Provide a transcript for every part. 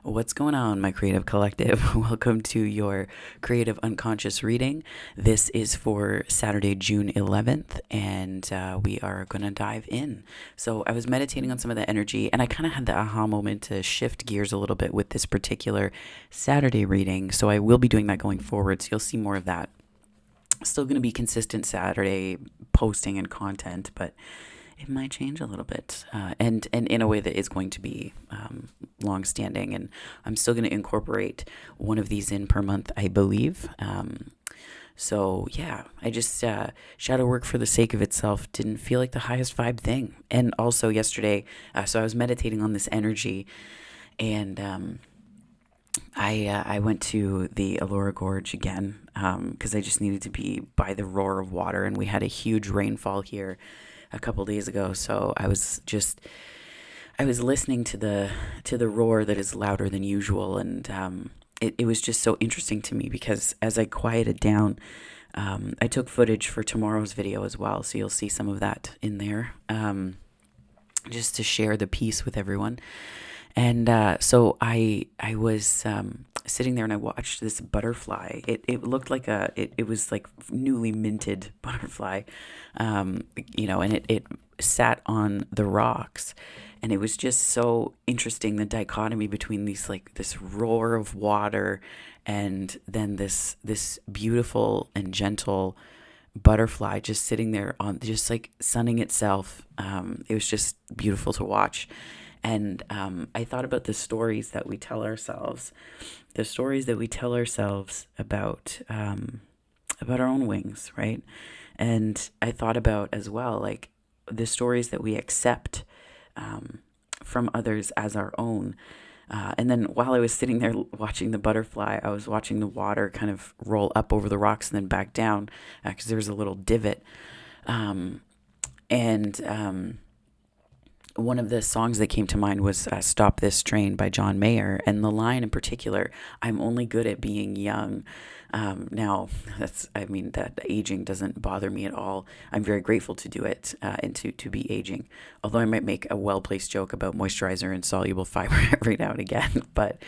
What's going on, my creative collective? Welcome to your creative unconscious reading. This is for Saturday, June 11th, and we are going to dive in. So, I was meditating on some of the energy, and I kind of had the aha moment to shift gears a little bit with this particular Saturday reading. So, I will be doing that going forward. So, you'll see more of that. Still going to be consistent Saturday posting and content, but it might change a little bit, and in a way that is going to be long-standing. And I'm still going to incorporate one of these in per month, I believe. So yeah, I just shadow work for the sake of itself didn't feel like the highest vibe thing. And also yesterday, so I was meditating on this energy, and I went to the Elora Gorge again because I just needed to be by the roar of water, and we had a huge rainfall here a couple days ago. So I was listening to the roar that is louder than usual, and it was just so interesting to me because as I quieted down, I took footage for tomorrow's video as well, so you'll see some of that in there, just to share the piece with everyone. And so I was sitting there and I watched this butterfly. It looked like it was like newly minted butterfly, and it sat on the rocks. And it was just so interesting, the dichotomy between this roar of water and then this beautiful and gentle butterfly just sitting there on just like sunning itself. It was just beautiful to watch. And I thought about the stories that we tell ourselves, about our own wings, right? And I thought about as well, like the stories that we accept from others as our own. And then while I was sitting there watching the butterfly, I was watching the water kind of roll up over the rocks and then back down because there was a little divot. And one of the songs that came to mind was Stop This Train by John Mayer. And the line in particular, I'm only good at being young. Now, that aging doesn't bother me at all. I'm very grateful to do it and to be aging. Although I might make a well-placed joke about moisturizer and soluble fiber every now and again. But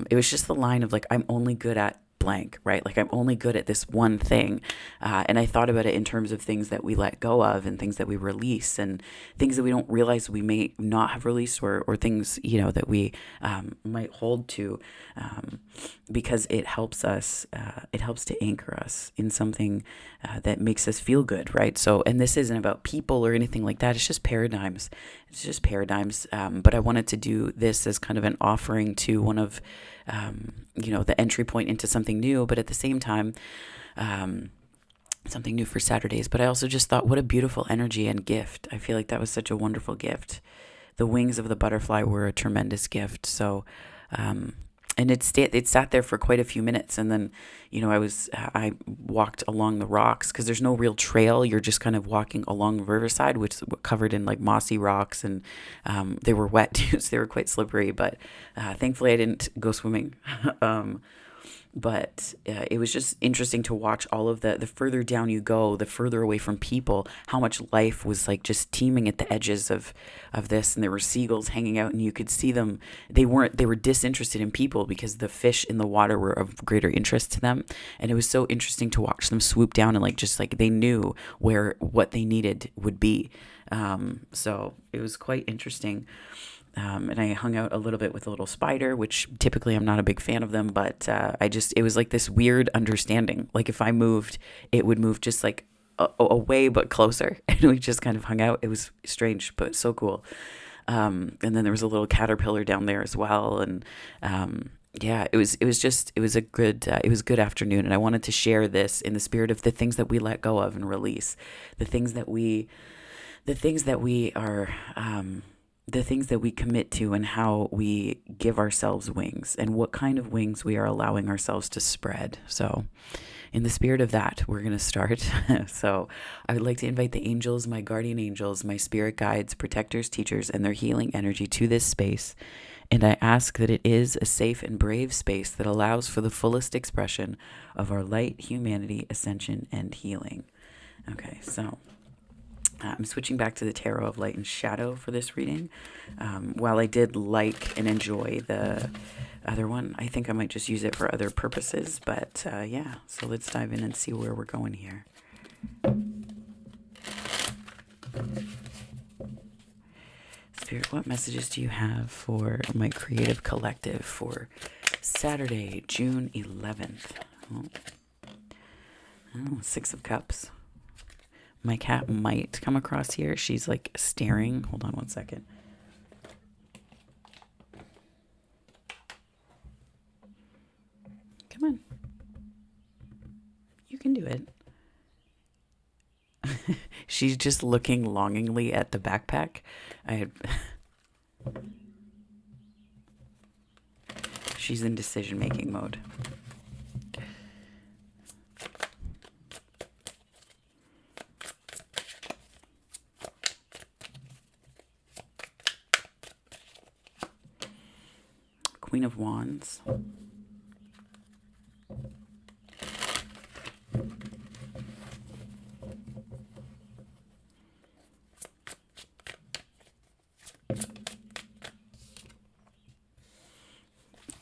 it was just the line of like, I'm only good at blank, right? Like I'm only good at this one thing. And I thought about it in terms of things that we let go of and things that we release and things that we don't realize we may not have released or things, that we might hold to because it helps to anchor us in something that makes us feel good, right? So, and this isn't about people or anything like that. It's just paradigms. But I wanted to do this as kind of an offering to one of the entry point into something new, but at the same time, something new for Saturdays. But I also just thought, what a beautiful energy and gift. I feel like that was such a wonderful gift. The wings of the butterfly were a tremendous gift. So, and it sat there for quite a few minutes. And then, I walked along the rocks because there's no real trail. You're just kind of walking along the riverside, which is covered in like mossy rocks, and they were wet too, so they were quite slippery. But thankfully I didn't go swimming. But it was just interesting to watch all of the further down you go, the further away from people, how much life was like just teeming at the edges of this. And there were seagulls hanging out and you could see them. They were disinterested in people because the fish in the water were of greater interest to them. And it was so interesting to watch them swoop down and they knew what they needed would be. So it was quite interesting. And I hung out a little bit with a little spider, which typically I'm not a big fan of them, but it was like this weird understanding. Like if I moved, it would move just like away, but closer. And we just kind of hung out. It was strange, but so cool. And then there was a little caterpillar down there as well. And it was a good afternoon. And I wanted to share this in the spirit of the things that we let go of and release, the things that we commit to, and how we give ourselves wings and what kind of wings we are allowing ourselves to spread. So in the spirit of that, we're going to start. So I would like to invite the angels, my guardian angels, my spirit guides, protectors, teachers, and their healing energy to this space. And I ask that it is a safe and brave space that allows for the fullest expression of our light, humanity, ascension, and healing. Okay, so I'm switching back to the Tarot of Light and Shadow for this reading. While I did like and enjoy the other one, I think I might just use it for other purposes. But yeah, so let's dive in and see where we're going here. Spirit, what messages do you have for my creative collective for Saturday, June 11th? Oh, Six of Cups. My cat might come across here. She's like staring. Hold on one second. Come on. You can do it. She's just looking longingly at the backpack. She's in decision-making mode. Queen of Wands.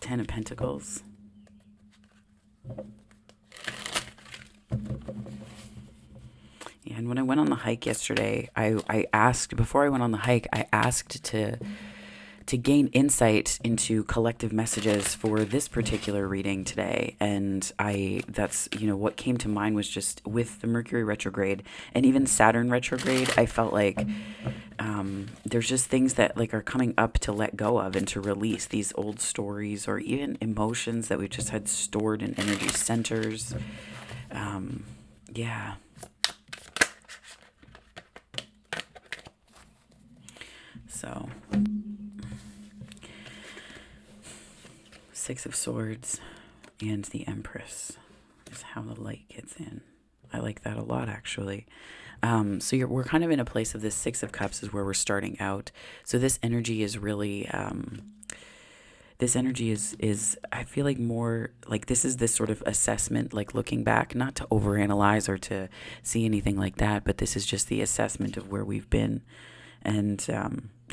Ten of Pentacles. Yeah, and when I went on the hike yesterday, I asked, before I went on the hike, I asked to gain insight into collective messages for this particular reading today. And that's, what came to mind was just with the Mercury retrograde and even Saturn retrograde, I felt like there's just things that like are coming up to let go of and to release these old stories or even emotions that we've just had stored in energy centers. Yeah. So Six of Swords and the Empress is how the light gets in. I like that a lot, actually. So we're kind of in a place of this Six of Cups is where we're starting out. So this energy is really, is I feel like more like this is this sort of assessment, like looking back, not to overanalyze or to see anything like that, but this is just the assessment of where we've been. And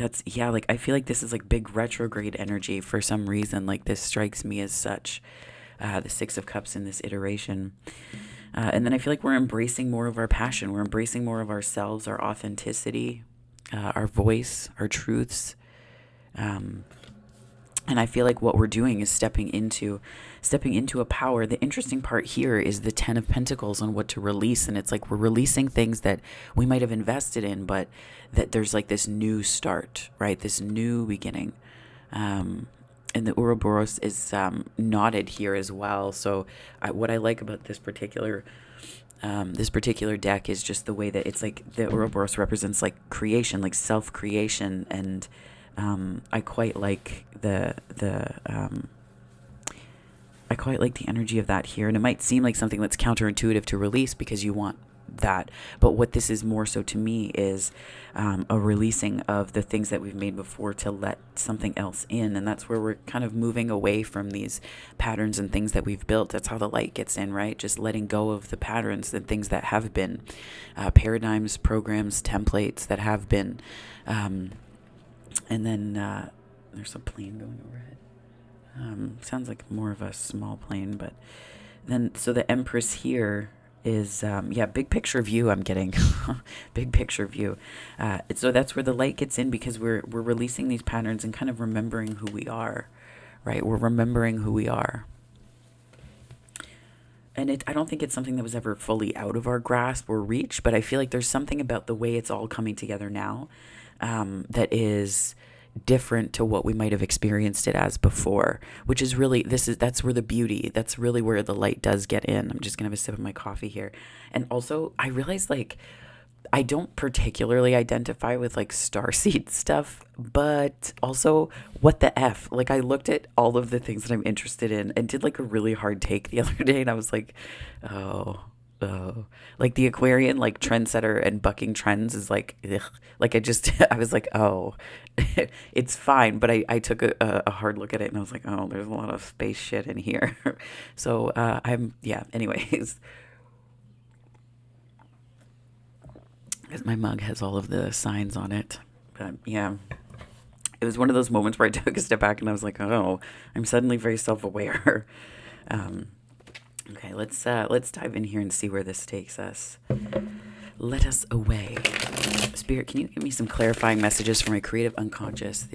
like I feel like this is like big retrograde energy for some reason. Like this strikes me as such, the Six of Cups in this iteration. And then I feel like we're embracing more of our passion. We're embracing more of ourselves, our authenticity, our voice, our truths. And I feel like what we're doing is stepping into a power. The interesting part here is the Ten of Pentacles on what to release. And it's like we're releasing things that we might have invested in, but that there's like this new start, right? This new beginning. And the Ouroboros is knotted here as well. So what I like about this particular deck is just the way that it's like the Ouroboros represents like creation, like self-creation. And I quite like the energy of that here. And it might seem like something that's counterintuitive to release because you want that. But what this is more so to me is a releasing of the things that we've made before to let something else in. And that's where we're kind of moving away from these patterns and things that we've built. That's how the light gets in, right? Just letting go of the patterns and things that have been paradigms, programs, templates that have been. And then there's a plane going overhead. Sounds like more of a small plane, but then so the Empress here is big picture view I'm getting. Big picture view. So that's where the light gets in because we're releasing these patterns and kind of remembering who we are, right? We're remembering who we are. And I don't think it's something that was ever fully out of our grasp or reach, but I feel like there's something about the way it's all coming together now that is different to what we might have experienced it as before, which is really, that's where the beauty, that's really where the light does get in. I'm just gonna have a sip of my coffee here. And also I realized like I don't particularly identify with like starseed stuff, but also what the F? Like I looked at all of the things that I'm interested in and did like a really hard take the other day and I was like, oh, like the Aquarian, like trendsetter and bucking trends is like, ugh. Like I was like, oh, it's fine. But I took a hard look at it and I was like, oh, there's a lot of space shit in here. So anyways. because my mug has all of the signs on it. But yeah, it was one of those moments where I took a step back and I was like, oh, I'm suddenly very self-aware. um, okay, let's dive in here and see where this takes us. Let us away. Spirit, can you give me some clarifying messages for my creative unconscious?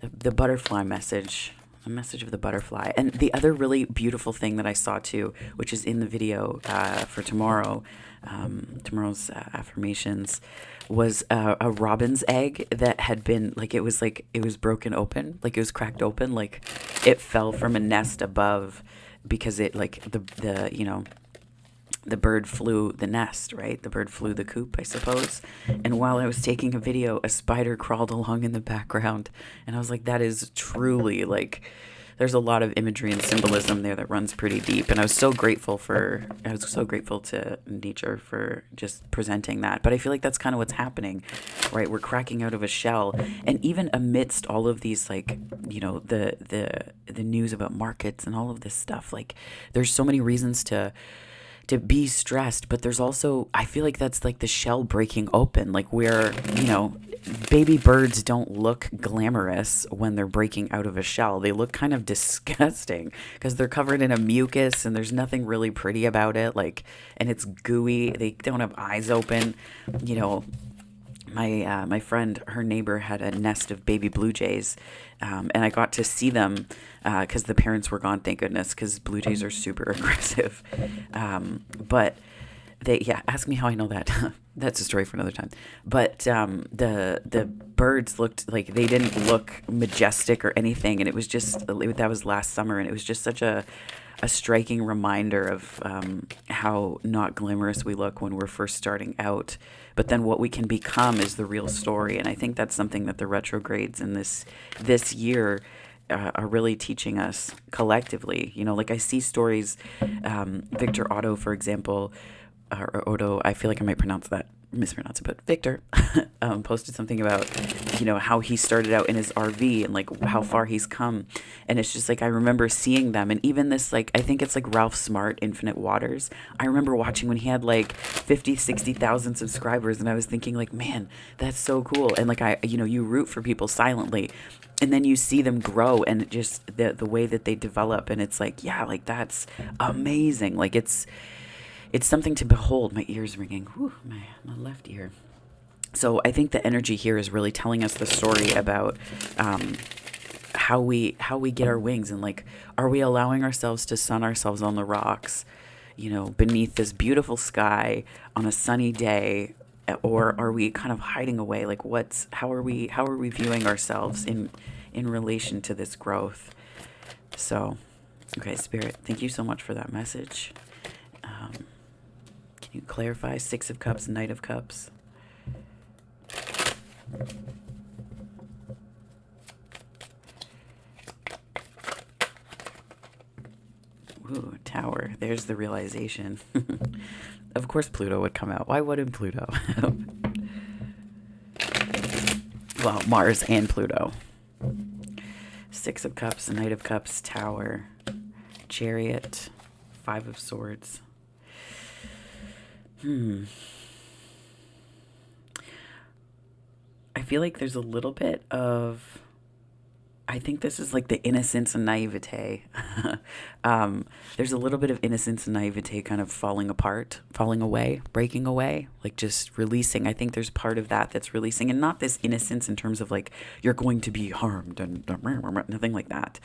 The butterfly message, the message of the butterfly. And the other really beautiful thing that I saw too, which is in the video for tomorrow, tomorrow's affirmations, was a robin's egg that had been, it was broken open, like it was cracked open, like it fell from a nest above because it, the bird flew the nest, right? The bird flew the coop, I suppose. And while I was taking a video, a spider crawled along in the background. And I was like, that is truly there's a lot of imagery and symbolism there that runs pretty deep. And I was so grateful to nature for just presenting that. But I feel like that's kind of what's happening, right? We're cracking out of a shell. And even amidst all of these, the news about markets and all of this stuff, there's so many reasons to be stressed, but there's also, I feel like that's like the shell breaking open, where, baby birds don't look glamorous when they're breaking out of a shell. They look kind of disgusting because they're covered in a mucus and there's nothing really pretty about it, and it's gooey. They don't have eyes open, my friend, her neighbor had a nest of baby blue jays, and I got to see them because the parents were gone, thank goodness, because blue jays are super aggressive. But ask me how I know that. That's a story for another time. But the birds looked like they didn't look majestic or anything, and it was just, that was last summer, and it was just such a striking reminder of how not glamorous we look when we're first starting out. But then what we can become is the real story. And I think that's something that the retrogrades in this year are really teaching us collectively. I see stories, Victor Otto, for example, or Odo, I feel like I might mispronounce it, but Victor posted something about, how he started out in his RV and how far he's come. And it's just I remember seeing them. And even this, I think it's Ralph Smart, Infinite Waters. I remember watching when he had 50, 60,000 subscribers. And I was thinking man, that's so cool. And you root for people silently. And then you see them grow and just the way that they develop. And it's that's amazing. It's something to behold. My ear's ringing. Whew, my left ear. So I think the energy here is really telling us the story about how we get our wings, and are we allowing ourselves to sun ourselves on the rocks, beneath this beautiful sky on a sunny day, or are we kind of hiding away? How are we viewing ourselves in relation to this growth? So, okay, Spirit, thank you so much for that message. Can you clarify Six of Cups, Knight of Cups? Ooh, Tower. There's the realization. Of course Pluto would come out. Why wouldn't Pluto? Well, Mars and Pluto. Six of Cups, Knight of Cups, Tower, Chariot, Five of Swords. I feel like there's a little bit of, I think this is the innocence and naivete. There's a little bit of innocence and naivete kind of falling apart, falling away, breaking away, just releasing. I think there's part of that that's releasing, and not this innocence in terms of you're going to be harmed and nothing like that.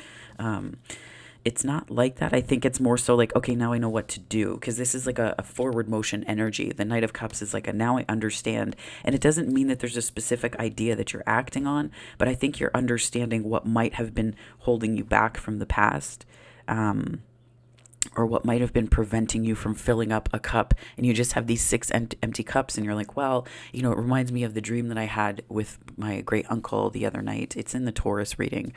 It's not like that. I think it's more so okay, now I know what to do, because this is a forward motion energy. The Knight of Cups is now I understand. And it doesn't mean that there's a specific idea that you're acting on, but I think you're understanding what might have been holding you back from the past, or what might have been preventing you from filling up a cup. And you just have these six empty cups, and you're well, it reminds me of the dream that I had with my great uncle the other night. It's in the Taurus reading.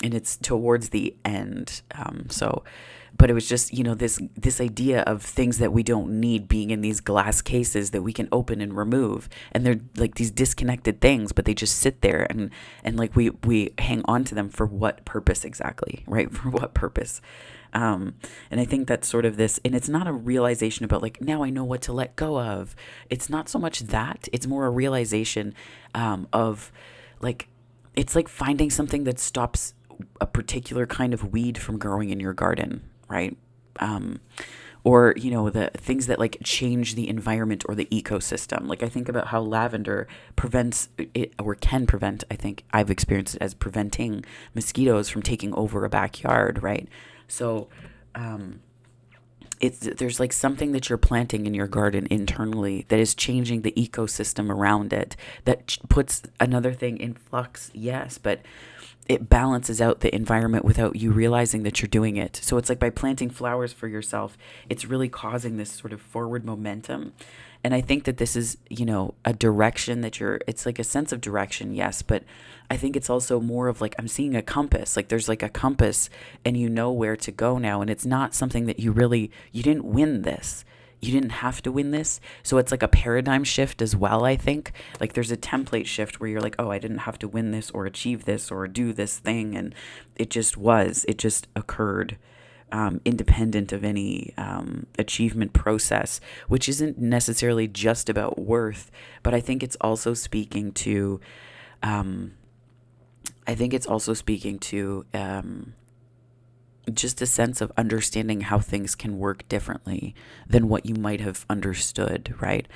and it's towards the end. But it was just, this idea of things that we don't need being in these glass cases that we can open and remove, and they're like these disconnected things, but they just sit there, and like we hang on to them for what purpose exactly, right? For what purpose? And I think that's sort of this, and it's not a realization about like, now I know what to let go of. It's not so much that, it's more a realization of like, it's like finding something that stops a particular kind of weed from growing in your garden, right? Or, the things that like change the environment or the ecosystem. Like I think about how lavender prevents it, or can prevent, I think I've experienced it as preventing mosquitoes from taking over a backyard, right? So, there's like something that you're planting in your garden internally that is changing the ecosystem around it, that puts another thing in flux, yes, but it balances out the environment without you realizing that you're doing it. So it's like by planting flowers for yourself, it's really causing this sort of forward momentum. And I think that this is, a direction that it's like a sense of direction, yes, but I think it's also more of like, I'm seeing a compass, like there's like a compass and you know where to go now. And it's not something that you didn't win this. You didn't have to win this. So it's like a paradigm shift as well, I think. Like there's a template shift where you're like, oh, I didn't have to win this or achieve this or do this thing. And it just occurred. Independent of any achievement process, which isn't necessarily just about worth, but I think it's also speaking to, just a sense of understanding how things can work differently than what you might have understood, right?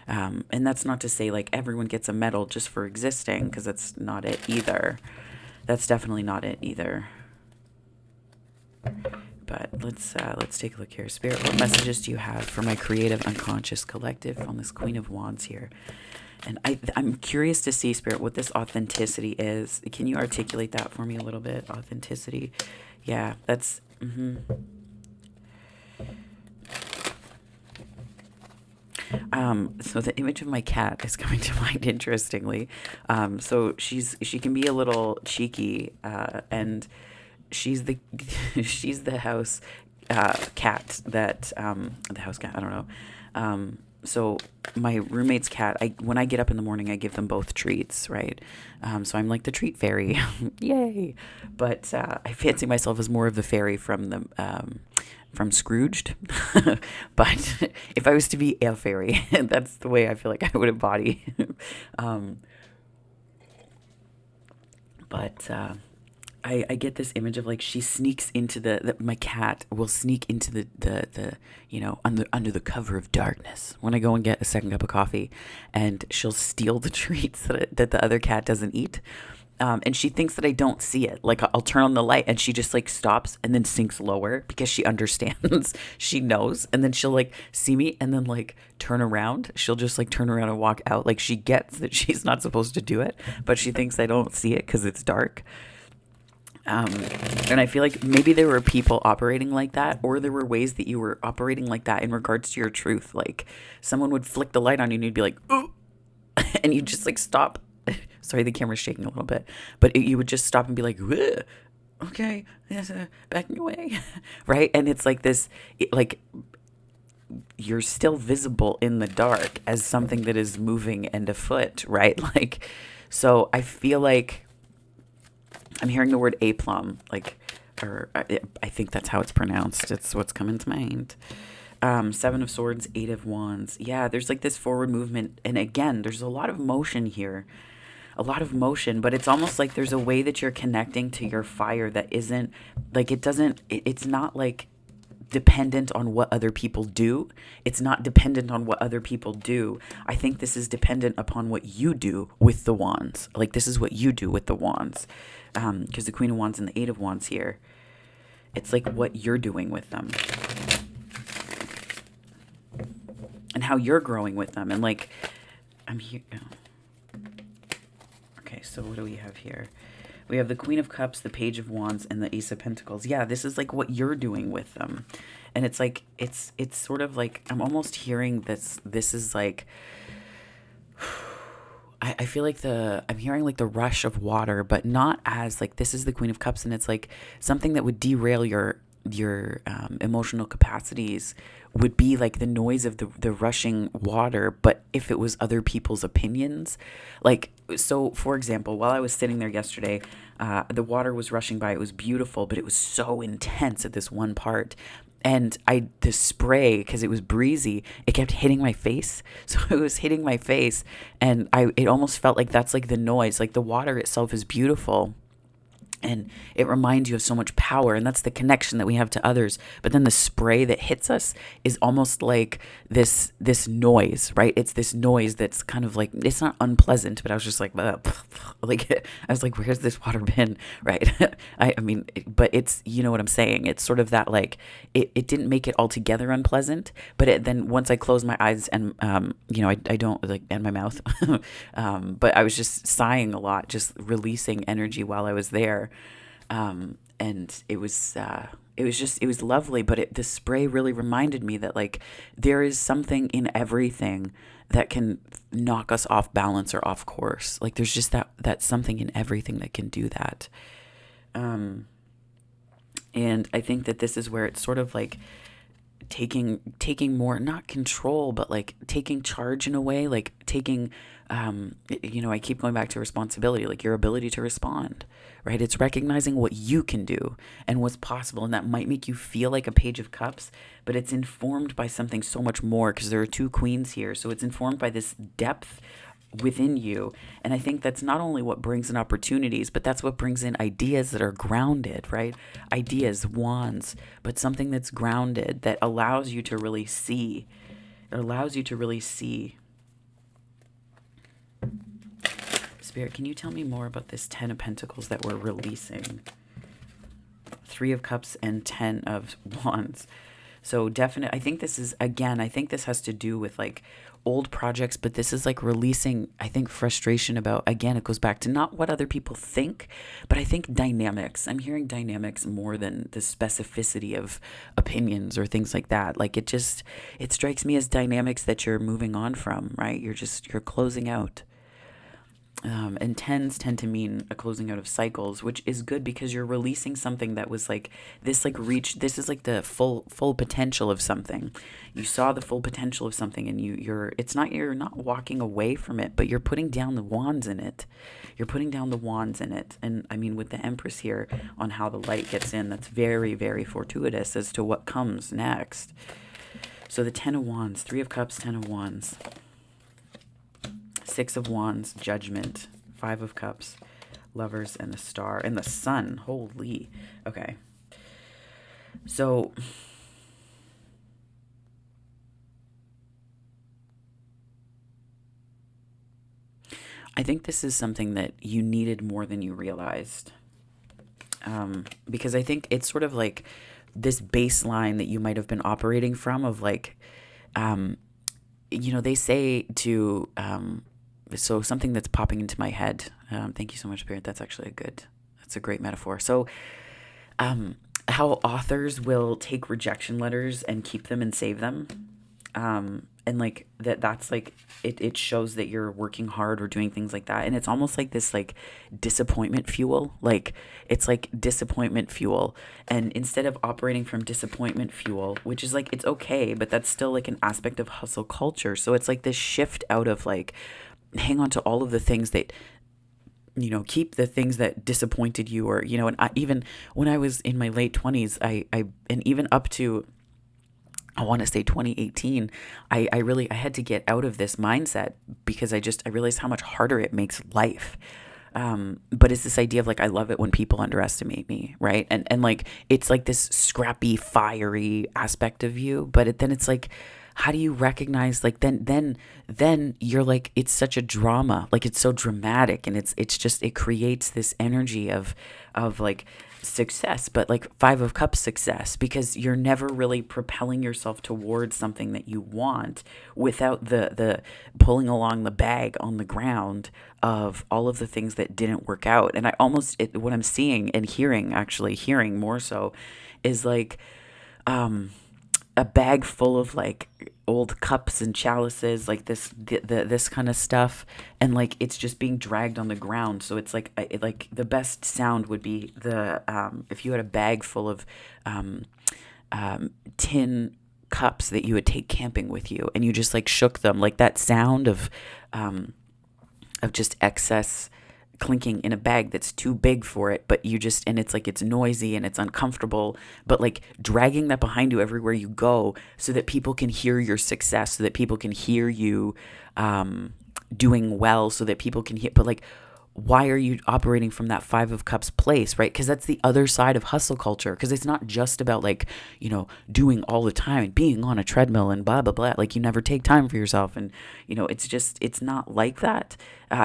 And that's not to say like everyone gets a medal just for existing, because that's not it either. That's definitely not it either. But let's take a look here. Spirit, what messages do you have for my creative unconscious collective on this Queen of Wands here? And I'm curious to see, Spirit, what this authenticity is. Can you articulate that for me a little bit? Authenticity. Yeah, that's... So the image of my cat is coming to mind, interestingly. So she can be a little cheeky, and she's the house cat that the house cat, I don't know. So my roommate's cat, when I get up in the morning, I give them both treats, right? So I'm like the treat fairy. Yay. But I fancy myself as more of the fairy from Scrooged. But if I was to be a fairy, that's the way I feel like I would embody. I get this image of like she sneaks into my cat will sneak into the under the cover of darkness when I go and get a second cup of coffee, and she'll steal the treats that the other cat doesn't eat. And she thinks that I don't see it. Like I'll turn on the light and she just like stops and then sinks lower because she understands. She knows. And then she'll like see me and then like turn around. She'll just like turn around and walk out. Like she gets that she's not supposed to do it, but she thinks I don't see it because it's dark. And I feel like maybe there were people operating like that, or there were ways that you were operating like that in regards to your truth. Like someone would flick the light on you and you'd be like, ooh, and you'd just like stop. Sorry, the camera's shaking a little bit, but you would just stop and be like, okay, backing away, right? And it's like this, like you're still visible in the dark as something that is moving and afoot, right? Like, so I feel like I'm hearing the word aplomb, like, or I think that's how it's pronounced. It's what's coming to mind. 7 of Swords, 8 of Wands. Yeah, there's like this forward movement. And again, there's a lot of motion here. A lot of motion, but it's almost like there's a way that you're connecting to your fire that isn't, like it's not like dependent on what other people do. It's not dependent on what other people do. I think this is dependent upon what you do with the wands. Like this is what you do with the wands. Because the Queen of Wands and the 8 of Wands here, it's like what you're doing with them and how you're growing with them. And like, I'm here. Okay, so what do we have here? We have the Queen of Cups, the Page of Wands, and the Ace of Pentacles. Yeah, this is like what you're doing with them. And it's like, it's sort of like, I'm almost hearing this is like I feel like I'm hearing like the rush of water, but not as like this is the Queen of Cups, and it's like something that would derail your emotional capacities would be like the noise of the rushing water, but if it was other people's opinions, like, so for example, while I was sitting there yesterday, the water was rushing by. It was beautiful, but it was so intense at this one part. And the spray, because it was breezy, it kept hitting my face. So it was hitting my face, and it almost felt like that's like the noise. Like the water itself is beautiful, and it reminds you of so much power, and that's the connection that we have to others. But then the spray that hits us is almost like this noise, right? It's this noise that's kind of like, it's not unpleasant, but I was just like, like I was like, where's this water been, right? I mean, but it's, you know what I'm saying, it's sort of that, like, it didn't make it altogether unpleasant, but then once I closed my eyes and I don't like, and my mouth, but I was just sighing a lot, just releasing energy while I was there. And it was just, it was lovely, but the spray really reminded me that, like, there is something in everything that can knock us off balance or off course. Like there's just that something in everything that can do that. And I think that this is where it's sort of like taking more, not control, but like taking charge in a way, like taking, I keep going back to responsibility, like your ability to respond, right? It's recognizing what you can do and what's possible. And that might make you feel like a page of cups, but it's informed by something so much more, because there are two queens here. So it's informed by this depth within you. And I think that's not only what brings in opportunities, but that's what brings in ideas that are grounded, right? Ideas, wands, but something that's grounded, that allows you to really see. It allows you to really see. Spirit, can you tell me more about this 10 of Pentacles that we're releasing? 3 of Cups and 10 of Wands. So definite, I think this is, again, I think this has to do with like old projects, but this is like releasing, I think, frustration about, again, it goes back to not what other people think, but I think dynamics. I'm hearing dynamics more than the specificity of opinions or things like that. Like it strikes me as dynamics that you're moving on from, right? You're closing out. And tens tend to mean a closing out of cycles, which is good because you're releasing something that was like this, like this is like the full potential of something. You saw the full potential of something, and you're not walking away from it, but you're putting down the wands in it. You're putting down the wands in it. And I mean, with the Empress here on how the light gets in, that's very, very fortuitous as to what comes next. So the 10 of Wands, 3 of Cups, 10 of Wands. 6 of Wands, Judgment, 5 of Cups, Lovers, and the Star, and the Sun. Holy. Okay. So I think this is something that you needed more than you realized. Because I think it's sort of like this baseline that you might have been operating from of like, they say to, so something that's popping into my head. Thank you so much, Spirit. That's a great metaphor. So, how authors will take rejection letters and keep them and save them. And like that's like, it shows that you're working hard or doing things like that. And it's almost like this, like disappointment fuel, like it's like disappointment fuel. And instead of operating from disappointment fuel, which is like, it's okay, but that's still like an aspect of hustle culture. So it's like this shift out of like, hang on to all of the things that, keep the things that disappointed you, or, and even when I was in my late 20s, and even up to, I want to say 2018, I had to get out of this mindset, because I realized how much harder it makes life. But it's this idea of like, I love it when people underestimate me, right? And like, it's like this scrappy, fiery aspect of you, but then it's like, how do you recognize, like, then you're like, it's such a drama, like it's so dramatic, and it's just, it creates this energy of like success, but like 5 of Cups success, because you're never really propelling yourself towards something that you want without the pulling along the bag on the ground of all of the things that didn't work out. And what I'm seeing and hearing more so, is like, a bag full of like old cups and chalices, like this kind of stuff, and like it's just being dragged on the ground. So it's like like the best sound would be the if you had a bag full of um, tin cups that you would take camping with you, and you just like shook them, like that sound of just excess clinking in a bag that's too big for it, but you just, and it's like it's noisy and it's uncomfortable, but like dragging that behind you everywhere you go so that people can hear your success, so that people can hear you doing well, so that people can hear, but like, why are you operating from that five of cups place, right? Because that's the other side of hustle culture, because it's not just about like, doing all the time and being on a treadmill and blah blah blah, like you never take time for yourself. And it's just, it's not like that.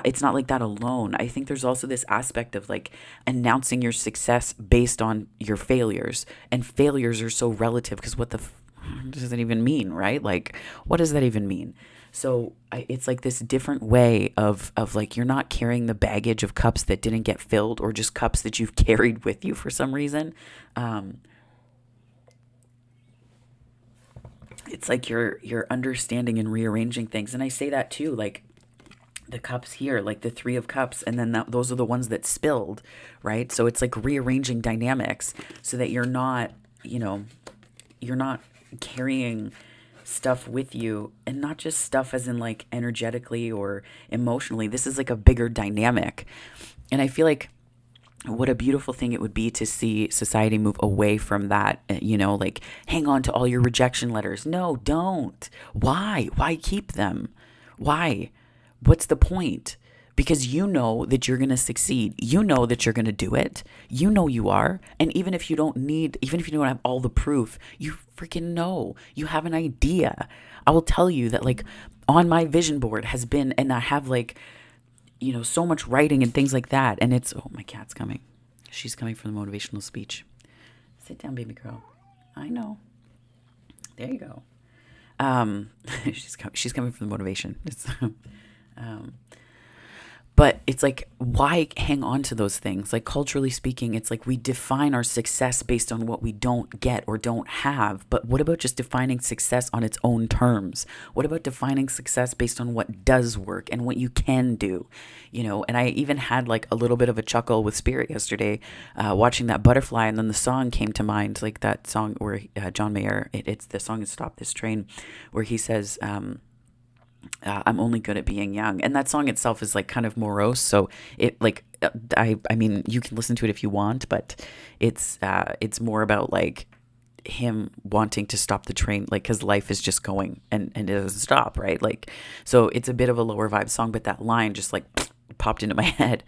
It's not like that alone. I think there's also this aspect of like announcing your success based on your failures, and failures are so relative, because what does that even mean, right? Like, what does that even mean? So it's like this different way of like, you're not carrying the baggage of cups that didn't get filled, or just cups that you've carried with you for some reason. It's like you're understanding and rearranging things. And I say that too, like the cups here, like the three of cups, and then those are the ones that spilled, right? So it's like rearranging dynamics so that you're not carrying stuff with you, and not just stuff as in like energetically or emotionally. This is like a bigger dynamic. And I feel like what a beautiful thing it would be to see society move away from that, like hang on to all your rejection letters. No, don't. Why keep them? Why? What's the point? Because you know that you're going to succeed. You know that you're going to do it. You know you are. And even if you don't have all the proof, you freaking know. You have an idea. I will tell you that like on my vision board has been, and I have like, so much writing and things like that. And it's, oh, my cat's coming. She's coming for the motivational speech. Sit down, baby girl. I know. There you go. She's coming for the motivation. It's, but it's like, why hang on to those things? Like culturally speaking, it's like we define our success based on what we don't get or don't have. But what about just defining success on its own terms? What about defining success based on what does work and what you can do? And I even had like a little bit of a chuckle with Spirit yesterday, watching that butterfly. And then the song came to mind, like that song where John Mayer, it's the song is Stop This Train, where he says, I'm only good at being young. And that song itself is like kind of morose. So it like, I mean, you can listen to it if you want, but it's more about like him wanting to stop the train, like, cause life is just going and it doesn't stop. Right. Like, so it's a bit of a lower vibe song, but that line just like popped into my head.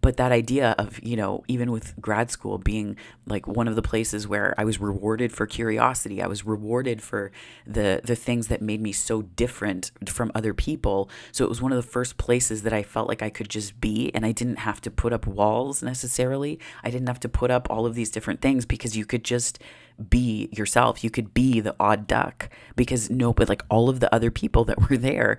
But that idea of, even with grad school being like one of the places where I was rewarded for curiosity, I was rewarded for the things that made me so different from other people. So it was one of the first places that I felt like I could just be, and I didn't have to put up walls necessarily. I didn't have to put up all of these different things, because you could just be yourself. You could be the odd duck, because but like all of the other people that were there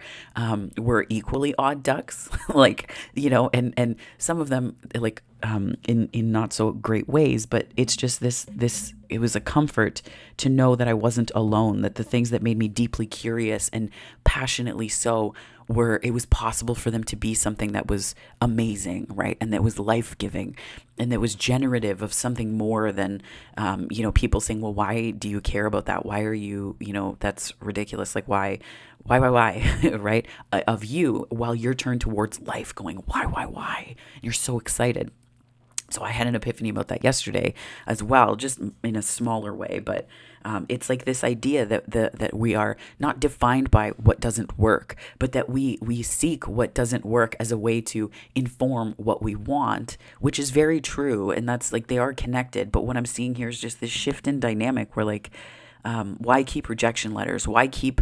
were equally odd ducks, like, and some of them like in not so great ways, but it's just this it was a comfort to know that I wasn't alone, that the things that made me deeply curious and passionately so it was possible for them to be something that was amazing, right? And that was life-giving, and that was generative of something more than, people saying, well, why do you care about that? Why are you, that's ridiculous. Like, why, right? Of you, while you're turned towards life going, why? And you're so excited. So I had an epiphany about that yesterday as well, just in a smaller way. But it's like this idea that we are not defined by what doesn't work, but that we seek what doesn't work as a way to inform what we want, which is very true. And that's like, they are connected. But what I'm seeing here is just this shift in dynamic where like, why keep rejection letters? Why keep,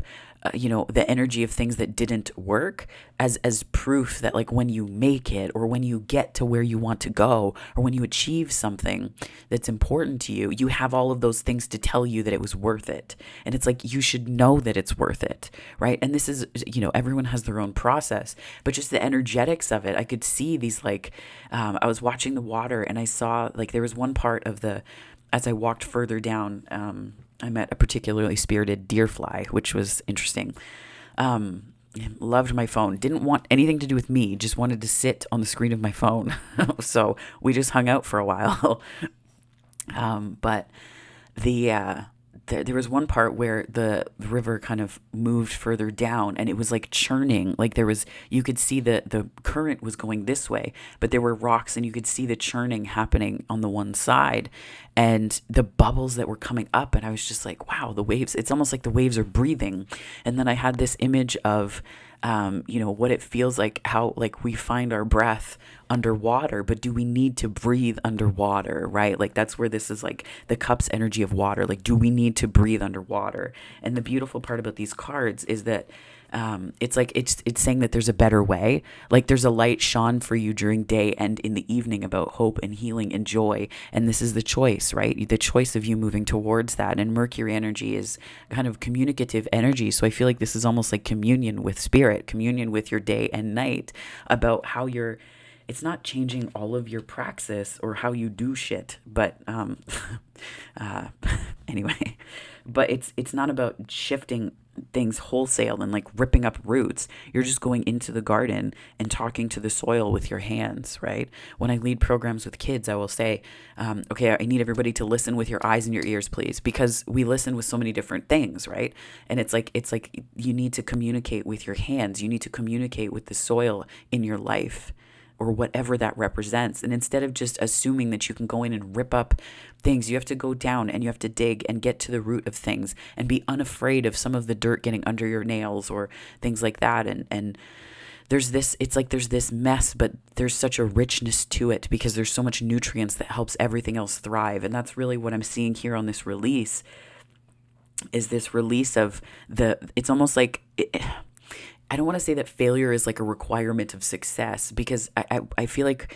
the energy of things that didn't work as proof that like when you make it, or when you get to where you want to go, or when you achieve something that's important to you, you have all of those things to tell you that it was worth it. And it's like, you should know that it's worth it, right? And this is, everyone has their own process, but just the energetics of it, I could see these like, I was watching the water, and I saw like there was one part of as I walked further down, I met a particularly spirited deer fly, which was interesting. Loved my phone. Didn't want anything to do with me. Just wanted to sit on the screen of my phone. So we just hung out for a while. But there was one part where the river kind of moved further down, and it was like churning. Like you could see the current was going this way, but there were rocks, and you could see the churning happening on the one side, and the bubbles that were coming up. And I was just like, wow, the waves. It's almost like the waves are breathing. And then I had this image of, what it feels like, how like we find our breath underwater, but do we need to breathe underwater, right? Like that's where this is like the cup's energy of water. Like, do we need to breathe underwater? And the beautiful part about these cards is that it's like it's saying that there's a better way. Like there's a light shone for you during day and in the evening about hope and healing and joy. And this is the choice, right? The choice of you moving towards that. And Mercury energy is kind of communicative energy. So I feel like this is almost like communion with spirit, communion with your day and night, about how it's not changing all of your praxis or how you do shit, but anyway, but it's not about shifting things wholesale and like ripping up roots. You're just going into the garden and talking to the soil with your hands, right? When I lead programs with kids, I will say, okay, I need everybody to listen with your eyes and your ears, please, because we listen with so many different things, right? And it's like you need to communicate with your hands. You need to communicate with the soil in your life, or whatever that represents. And instead of just assuming that you can go in and rip up things, you have to go down and you have to dig and get to the root of things and be unafraid of some of the dirt getting under your nails or things like that. And there's this, it's like there's this mess, but there's such a richness to it because there's so much nutrients that helps everything else thrive. And that's really what I'm seeing here on this release, is this release of it's almost like... I don't want to say that failure is like a requirement of success, because I feel like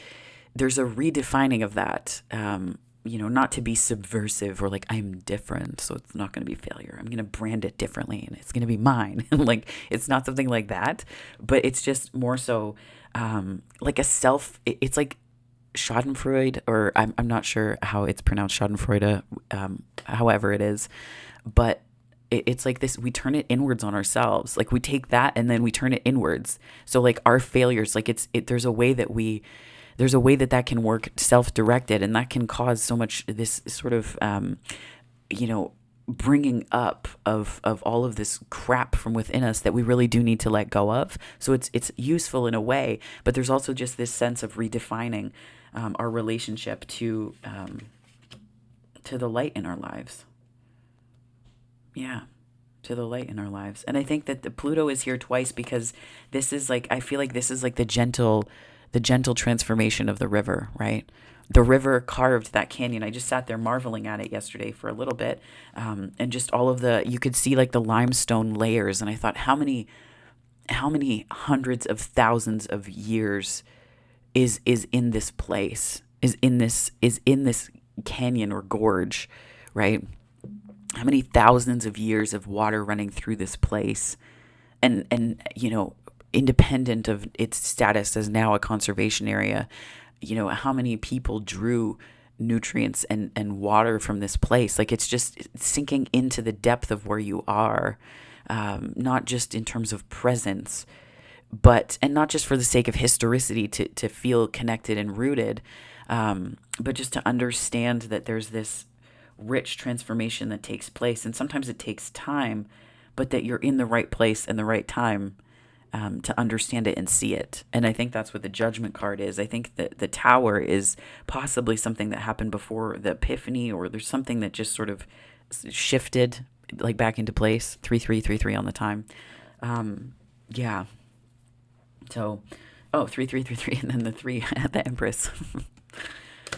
there's a redefining of that, not to be subversive or like I'm different, so it's not going to be failure. I'm going to brand it differently and it's going to be mine. Like it's not something like that, but it's just more so like it's like Schadenfreude, or I'm not sure how it's pronounced, Schadenfreude, however it is, but it's like this, we turn it inwards on ourselves. Like we take that and then we turn it inwards. So like our failures, like there's a way that can work self-directed, and that can cause so much this sort of, bringing up of all of this crap from within us that we really do need to let go of. So it's useful in a way, but there's also just this sense of redefining our relationship to the light in our lives. Yeah, to the light in our lives. And I think that the Pluto is here twice because this is like, I feel like this is like the gentle transformation of the river, right? The river carved that canyon. I just sat there marveling at it yesterday for a little bit. And just all of you could see like the limestone layers. And I thought, how many hundreds of thousands of years is in this place, is in this canyon or gorge, right? How many thousands of years of water running through this place, and independent of its status as now a conservation area, how many people drew nutrients and water from this place. Like it's just sinking into the depth of where you are, not just in terms of presence, and not just for the sake of historicity to feel connected and rooted, but just to understand that there's this rich transformation that takes place. And sometimes it takes time, but that you're in the right place and the right time to understand it and see it. And I think that's what the Judgment card is. I think that the Tower is possibly something that happened before the Epiphany, or there's something that just sort of shifted like back into place. 3333 on the time. Yeah. So, 3333, and then the 3 at the Empress.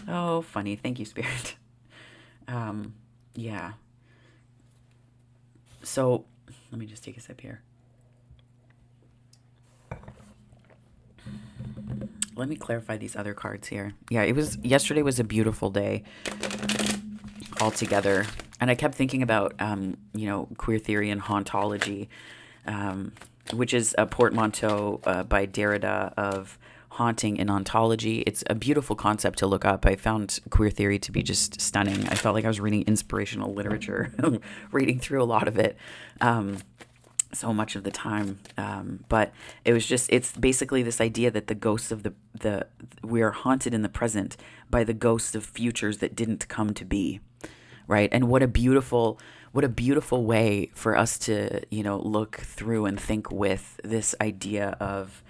Oh, funny. Thank you, Spirit. Yeah. So let me just take a sip here. Let me clarify these other cards here. Yeah, yesterday was a beautiful day altogether. And I kept thinking about, queer theory and hauntology, which is a portmanteau by Derrida of haunting in ontology. It's a beautiful concept to look up. I found queer theory to be just stunning. I felt like I was reading inspirational literature, reading through a lot of it. So much of the time. But it's basically this idea that the ghosts of we are haunted in the present by the ghosts of futures that didn't come to be. Right. And what a beautiful way for us to, look through and think with this idea of,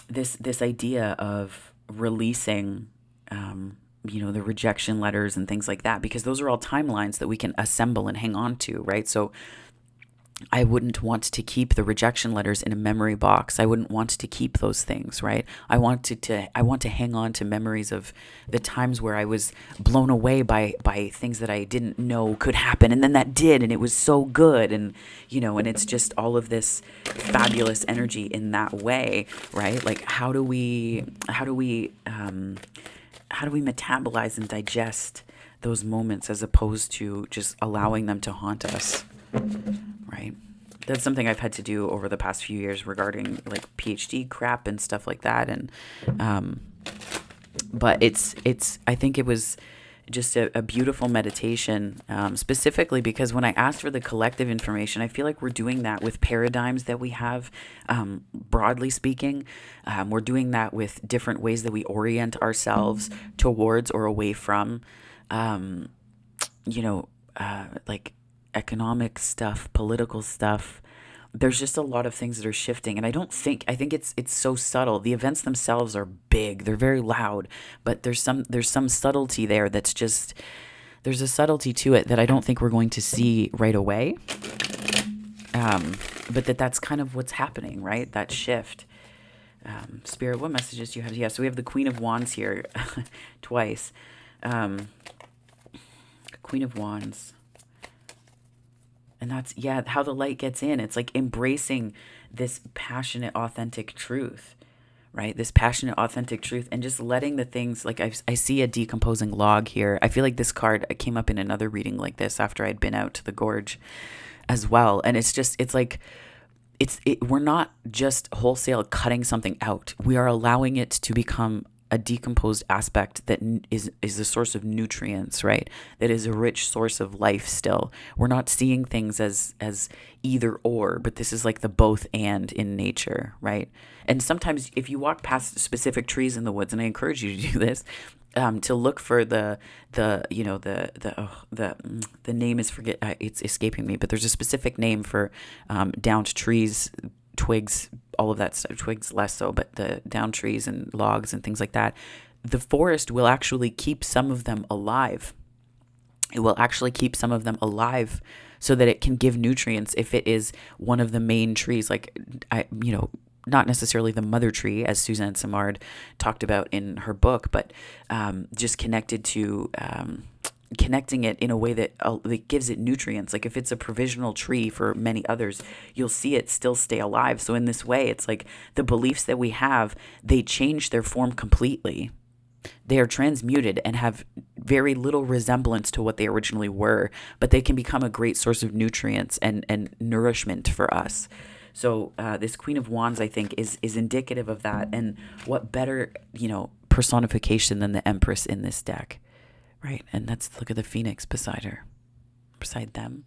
this idea of releasing, the rejection letters and things like that, because those are all timelines that we can assemble and hang on to. Right. So I wouldn't want to keep the rejection letters in a memory box. I wouldn't want to keep those things, right? I want to hang on to memories of the times where I was blown away by things that I didn't know could happen, and then that did, and it was so good, and and it's just all of this fabulous energy in that way, right? Like how do we metabolize and digest those moments as opposed to just allowing them to haunt us? Right. That's something I've had to do over the past few years regarding like PhD crap and stuff like that. And, but I think it was just a beautiful meditation, specifically because when I asked for the collective information, I feel like we're doing that with paradigms that we have, broadly speaking. We're doing that with different ways that we orient ourselves towards or away from, like economic stuff, political stuff. There's just a lot of things that are shifting, and I think it's so subtle. The events themselves are big, they're very loud, but there's some subtlety there that's just, there's a subtlety to it that I don't think we're going to see right away. But that's kind of what's happening, right? That shift. Spirit, what messages do you have? Yeah, so we have the Queen of Wands here twice. Queen of Wands. And that's, how the light gets in. It's like embracing this passionate, authentic truth, right? This passionate, authentic truth, and just letting the things, like I see a decomposing log here. I feel like this card came up in another reading like this after I'd been out to the gorge as well. And we're not just wholesale cutting something out. We are allowing it to become a decomposed aspect that is a source of nutrients, right? That is a rich source of life still. We're not seeing things as either or, but this is like the both and in nature, right? And sometimes if you walk past specific trees in the woods, and I encourage you to do this, to look for the name is it's escaping me, but there's a specific name for downed trees, twigs, all of that stuff, twigs less so, but the down trees and logs and things like that. The forest will actually keep some of them alive. It will actually keep some of them alive so that it can give nutrients if it is one of the main trees, like, not necessarily the mother tree, as Suzanne Simard talked about in her book, but just connected to connecting it in a way that gives it nutrients. Like if it's a provisional tree for many others, you'll see it still stay alive. So in this way, it's like the beliefs that we have, they change their form completely. They are transmuted and have very little resemblance to what they originally were, but they can become a great source of nutrients and nourishment for us. So this Queen of Wands, I think, is indicative of that. And what better, personification than the Empress in this deck, right? And look at the Phoenix beside her, beside them.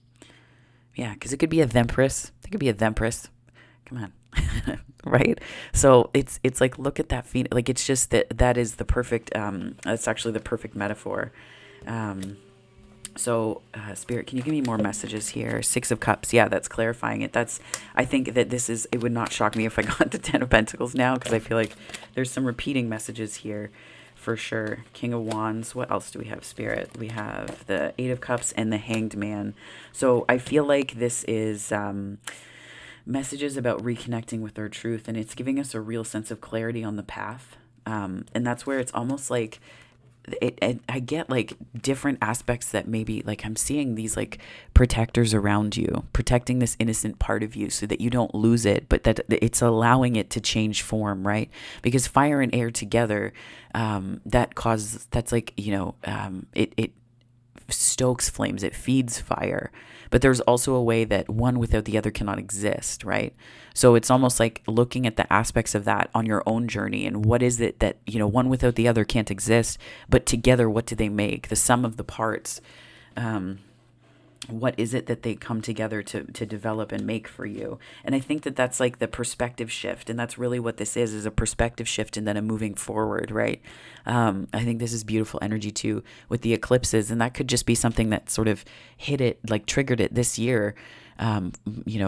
Yeah, because it could be a Thempress. It could be a Thempress. Come on. Right? So it's like, look at that Phoenix. Like, it's just that is the perfect, that's actually the perfect metaphor. So, Spirit, can you give me more messages here? 6 of Cups. Yeah, that's clarifying it. I think that it would not shock me if I got the 10 of Pentacles now, because I feel like there's some repeating messages here for sure. King of Wands. What else do we have, Spirit? We have the 8 of Cups and the Hanged Man. So I feel like this is messages about reconnecting with our truth, and it's giving us a real sense of clarity on the path. And that's where it's almost like I get like different aspects that maybe like I'm seeing these like protectors around you, protecting this innocent part of you so that you don't lose it, but that it's allowing it to change form, right? Because fire and air together, that's like, it stokes flames, it feeds fire. But there's also a way that one without the other cannot exist, right? So it's almost like looking at the aspects of that on your own journey, and what is it that, one without the other can't exist, but together, what do they make? The sum of the parts. What is it that they come together to develop and make for you? And I think that that's like the perspective shift. And that's really what this is a perspective shift and then a moving forward, right? I think this is beautiful energy too with the eclipses. And that could just be something that sort of hit it, like triggered it this year,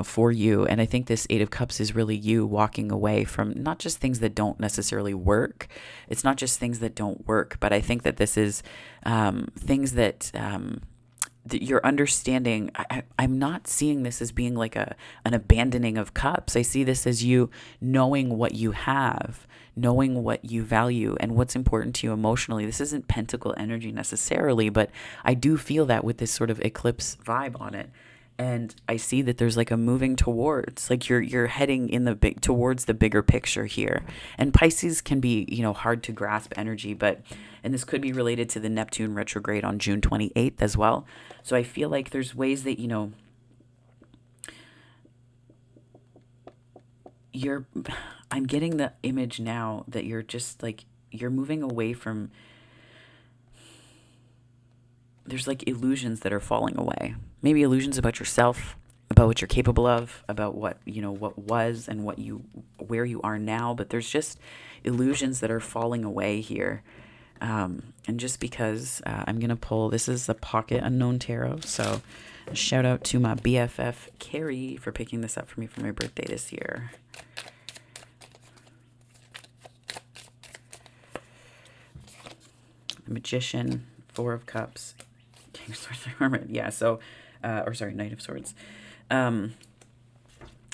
for you. And I think this Eight of Cups is really you walking away from not just things that don't necessarily work. It's not just things that don't work, but I think that this is things that you're understanding. I'm not seeing this as being like an abandoning of cups. I see this as you knowing what you have, knowing what you value and what's important to you emotionally. This isn't pentacle energy necessarily, but I do feel that with this sort of eclipse vibe on it. And I see that there's like a moving towards, like you're heading in the big towards the bigger picture here. And Pisces can be, hard to grasp energy, and this could be related to the Neptune retrograde on June 28th as well. So I feel like there's ways that, I'm getting the image now that you're just like, you're moving away from, there's like illusions that are falling away. Maybe illusions about yourself, about what you're capable of, about what, what was and where you are now. But there's just illusions that are falling away here. And just because I'm going to pull, this is the Pocket Unknown Tarot. So shout out to my BFF, Carrie, for picking this up for me for my birthday this year. The Magician, Four of Cups, King of Swords, Hermit. Yeah, so, Knight of Swords.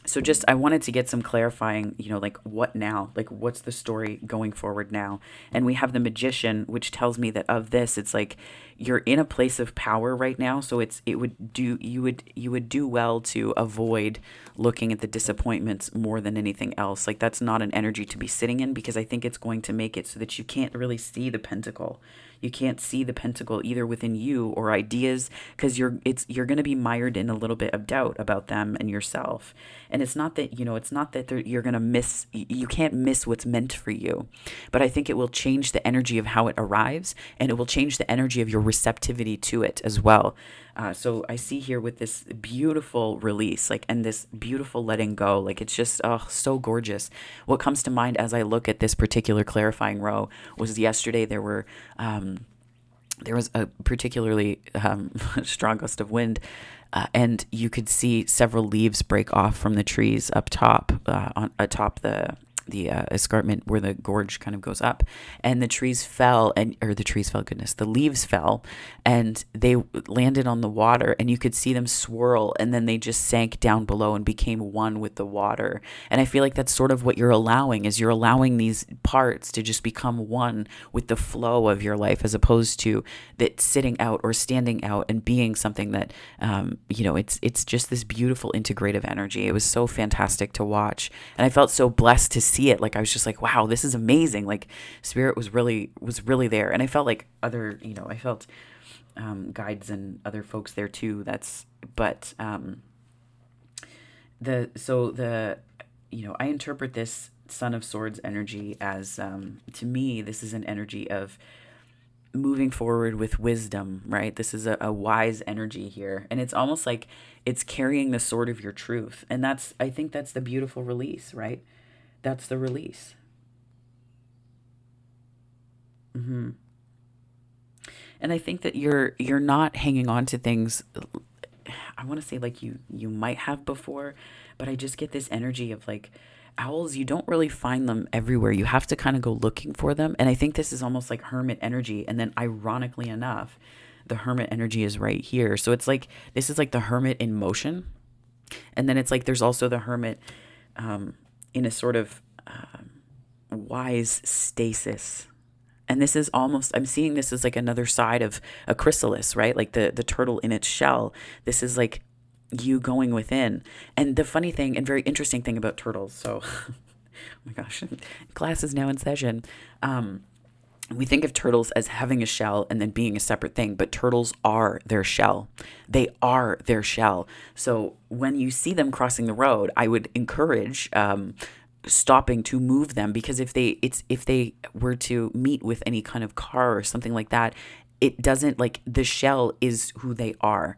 So just, I wanted to get some clarifying, like what now? Like what's the story going forward now? And we have the Magician, which tells me that of this, it's like you're in a place of power right now. So you would do well to avoid looking at the disappointments more than anything else. Like that's not an energy to be sitting in, because I think it's going to make it so that you can't really see the pentacle. You can't see the pentacle either within you or ideas, because you're going to be mired in a little bit of doubt about them and yourself. And it's not that, you're going to miss, you can't miss what's meant for you. But I think it will change the energy of how it arrives, and it will change the energy of your receptivity to it as well. So I see here with this beautiful release, and this beautiful letting go, it's just, so gorgeous. What comes to mind as I look at this particular clarifying row was yesterday there was a particularly strong gust of wind, and you could see several leaves break off from the trees up top, atop the escarpment where the gorge kind of goes up, and the leaves fell, and they landed on the water, and you could see them swirl, and then they just sank down below and became one with the water. And I feel like that's sort of what you're allowing these parts to just become one with the flow of your life, as opposed to that sitting out or standing out and being something that, it's just this beautiful integrative energy. It was so fantastic to watch, and I felt so blessed to see it. I was just like, wow, this is amazing. Spirit was really there. And I felt like other, I felt guides and other folks there too. I interpret this Son of Swords energy as, to me, this is an energy of moving forward with wisdom, right? This is a wise energy here. And it's almost like it's carrying the sword of your truth. And I think that's the beautiful release, right? That's the release. And I think that you're not hanging on to things, I want to say you might have before, but I just get this energy of owls, you don't really find them everywhere. You have to kind of go looking for them. And I think this is almost like hermit energy. And then ironically enough, the hermit energy is right here. So it's this is the hermit in motion. And then it's there's also the hermit, in a sort of wise stasis. And this is almost, I'm seeing this as another side of a chrysalis, right? The turtle in its shell. This is you going within. And the funny thing and very interesting thing about turtles, so, oh my gosh, class is now in session. we think of turtles as having a shell and then being a separate thing, but turtles are their shell. They are their shell. So when you see them crossing the road, I would encourage stopping to move them, because if they were to meet with any kind of car or something like that, it doesn't, like, the shell is who they are,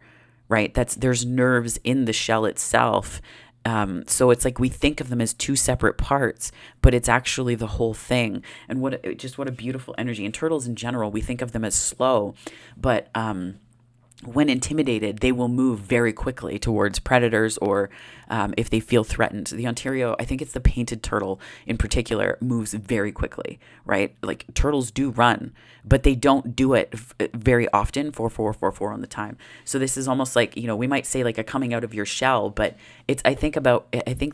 right? There's nerves in the shell itself. So it's like we think of them as two separate parts, but it's actually the whole thing. And what a beautiful energy. And turtles in general, we think of them as slow, but when intimidated, they will move very quickly towards predators, or if they feel threatened. The Ontario, I think it's the painted turtle in particular, moves very quickly, right? Like, turtles do run, but they don't do it very often, 4 on the time. So this is almost like, we might say like a coming out of your shell, but I think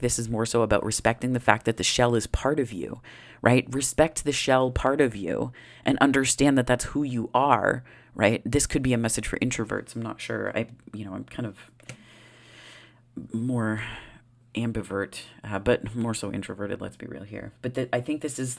this is more so about respecting the fact that the shell is part of you, right? Respect the shell part of you and understand that that's who you are. Right? This could be a message for introverts. I'm not sure. I'm kind of more ambivert, but more so introverted. Let's be real here. But I think this is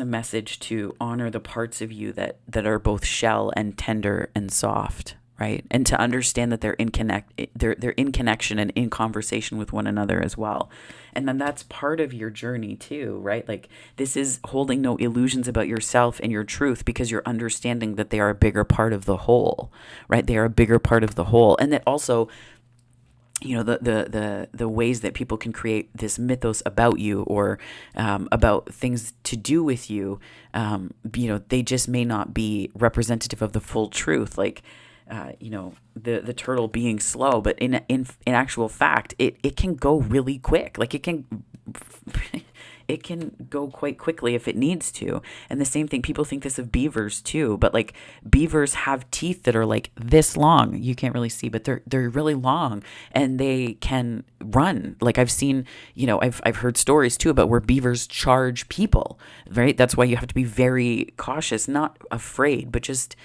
a message to honor the parts of you that are both shell and tender and soft, right? And to understand that they're in connection and in conversation with one another as well. And then that's part of your journey too, right? Like, this is holding no illusions about yourself and your truth, because you're understanding that they are a bigger part of the whole, right? They are a bigger part of the whole. And that also, the ways that people can create this mythos about you, or about things to do with you, they just may not be representative of the full truth. Like, the turtle being slow, but in actual fact, it can go really quick. Like, it can go quite quickly if it needs to. And the same thing, people think this of beavers too, but like, beavers have teeth that are like this long. You can't really see, but they're really long, and they can run. Like, I've seen, I've heard stories too about where beavers charge people, right? That's why you have to be very cautious, not afraid, but just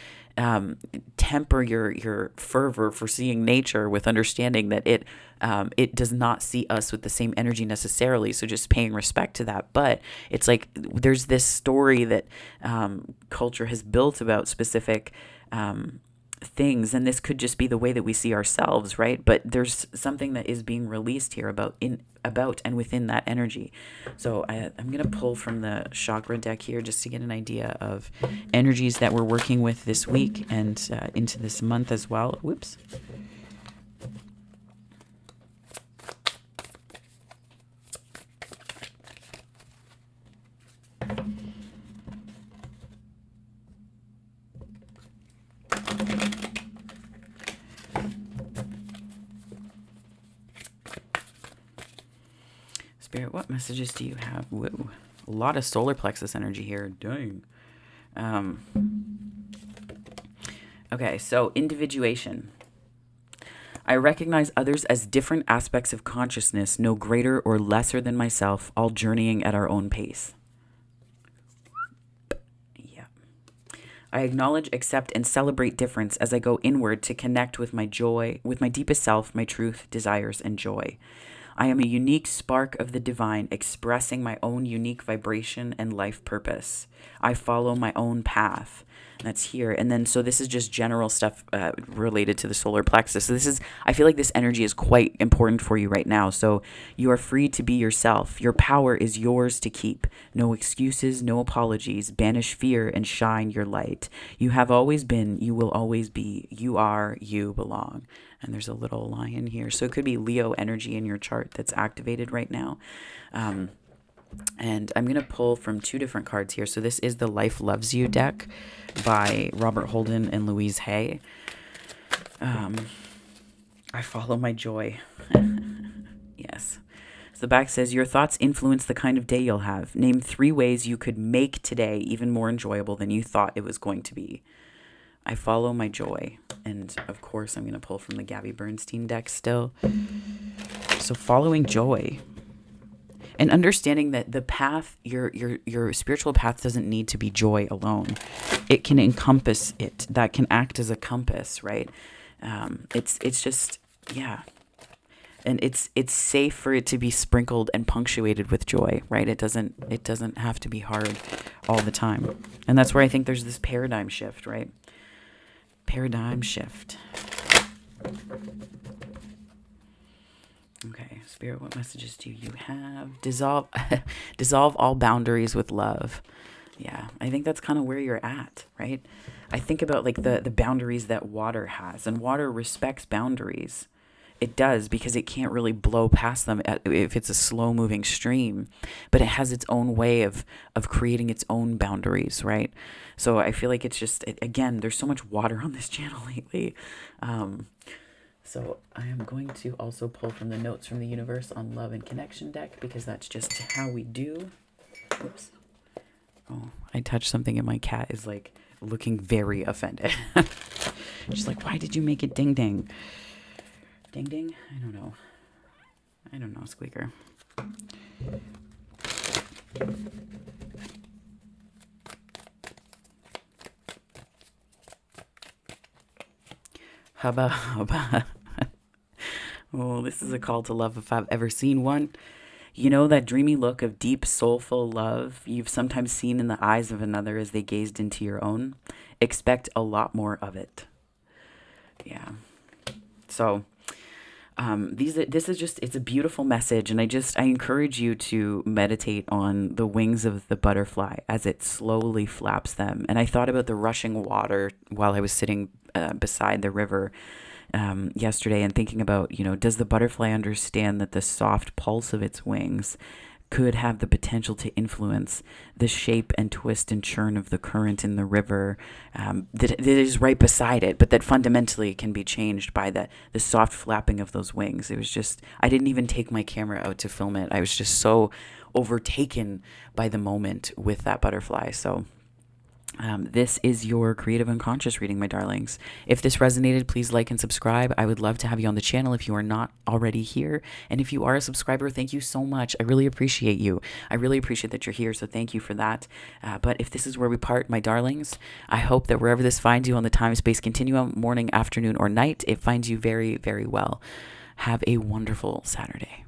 temper your fervor for seeing nature with understanding that it does not see us with the same energy necessarily. So just paying respect to that. But it's like, there's this story that culture has built about specific things, and this could just be the way that we see ourselves, right? But there's something that is being released here about and within that energy. So I'm going to pull from the chakra deck here just to get an idea of energies that we're working with this week and into this month as well. Whoops. Spirit, what messages do you have? Whoa, a lot of solar plexus energy here. Dang. Okay, so individuation. I recognize others as different aspects of consciousness, no greater or lesser than myself, all journeying at our own pace. Yeah. I acknowledge, accept, and celebrate difference as I go inward to connect with my joy, with my deepest self, my truth, desires, and joy. I am a unique spark of the divine, expressing my own unique vibration and life purpose. I follow my own path. That's here. And then, so this is just general stuff related to the solar plexus. So I feel like this energy is quite important for you right now. So you are free to be yourself. Your power is yours to keep. No excuses, no apologies. Banish fear and shine your light. You have always been, you will always be. You are, you belong. And there's a little lion here. So it could be Leo energy in your chart that's activated right now. And I'm going to pull from two different cards here. So this is the Life Loves You deck by Robert Holden and Louise Hay. I follow my joy. Yes. So the back says, your thoughts influence the kind of day you'll have. Name 3 ways you could make today even more enjoyable than you thought it was going to be. I follow my joy. And of course, I'm going to pull from the Gabby Bernstein deck still. So following joy. And understanding that the path, your spiritual path doesn't need to be joy alone. It can encompass it. That can act as a compass, right? It's just, yeah. And it's safe for it to be sprinkled and punctuated with joy, right? It doesn't have to be hard all the time. And that's where I think there's this paradigm shift, right? Paradigm shift. Okay, Spirit, what messages do you have? Dissolve dissolve all boundaries with love. Yeah, I think that's kind of where you're at, right? I think about like the boundaries that water has, and water respects boundaries. It does, because it can't really blow past them if it's a slow moving stream, but it has its own way of creating its own boundaries, right? So I feel like it's just, again, there's so much water on this channel lately. So I am going to also pull from the Notes from the Universe on Love and Connection deck, because that's just how we do. Oops. Oh, I touched something and my cat is like looking very offended. She's like, why did you make it ding ding? Ding ding? I don't know, Squeaker. Hubba hubba. Oh, this is a call to love if I've ever seen one. You know that dreamy look of deep, soulful love you've sometimes seen in the eyes of another as they gazed into your own? Expect a lot more of it. Yeah. So, this is just, it's a beautiful message. And I encourage you to meditate on the wings of the butterfly as it slowly flaps them. And I thought about the rushing water while I was sitting beside the river yesterday, and thinking about, does the butterfly understand that the soft pulse of its wings could have the potential to influence the shape and twist and churn of the current in the river that is right beside it, but that fundamentally can be changed by the soft flapping of those wings. It was just, I didn't even take my camera out to film it. I was just so overtaken by the moment with that butterfly. So this is your creative unconscious reading, my darlings. If this resonated, please like and subscribe. I would love to have you on the channel if you are not already here. And if you are a subscriber, thank you so much. I really appreciate you. I really appreciate that you're here, so thank you for that. But if this is where we part, my darlings, I hope that wherever this finds you on the time-space continuum, morning, afternoon, or night, it finds you very, very well. Have a wonderful Saturday.